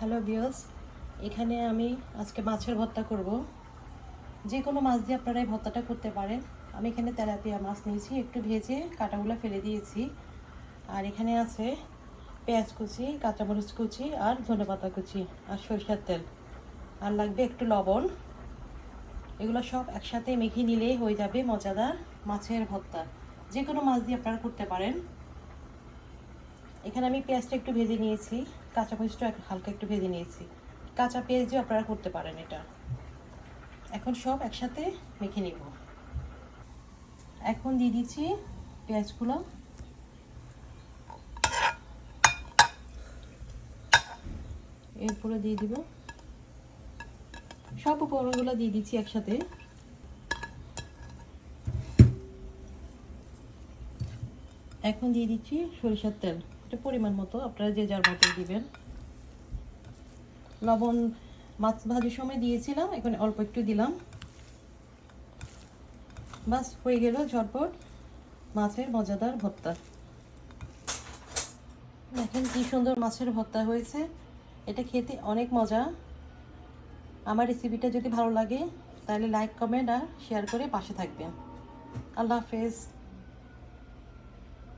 Hello viewers, এখানে আমি আজকে মাছের ভর্তা করব। যে কোনো মাছ দিয়ে আপনারা এই ভর্তাটা করতে পারেন। আমি এখানে তেলাপিয়া মাছ নিয়েছি, একটু ভেজে কাঁটাগুলো ফেলে দিয়েছি। আর এখানে আছে পেঁয়াজ কুচি, কাঁচামরিচ কুচি আর ধনেপাতা কুচি আর সরিষার তেল, আর লাগবে একটু লবণ। এগুলো সব একসাথে মেখে নিলেই হয়ে যাবে মজাদার মাছের ভর্তা। যে কোনো মাছ দিয়ে আপনারা করতে পারেন। এখানে আমি পেঁয়াজটা একটু ভেজে নিয়েছি, কাঁচামরিচটা হালকা একটু ভেজে নিয়েছি। কাঁচা পেঁয়াজ দিয়ে আপনারা করতে পারেন এটা। এখন সব একসাথে মেখে নিব। এখন দিয়ে দিচ্ছি পেঁয়াজগুলো। এরপরে দিয়ে দিব সব উপকরণগুলো দিয়ে দিচ্ছি একসাথে। এখন দিয়ে দিচ্ছি সরিষার তেল, এটা পরিমাণ মতো, আপনারা যে যার মতো দিবেন। লবণ মাছ ভাজির সময় দিয়েছিলাম, এখন অল্প একটু দিলাম। বাস হয়ে গেল ঝটপট মাছের মজাদার ভর্তা। দেখেন কি সুন্দর মাছের ভর্তা হয়েছে, এটা খেতে অনেক মজা। আমার রেসিপিটা যদি ভালো লাগে তাহলে লাইক, কমেন্ট আর শেয়ার করে পাশে থাকবেন। আল্লাহ হাফেজ।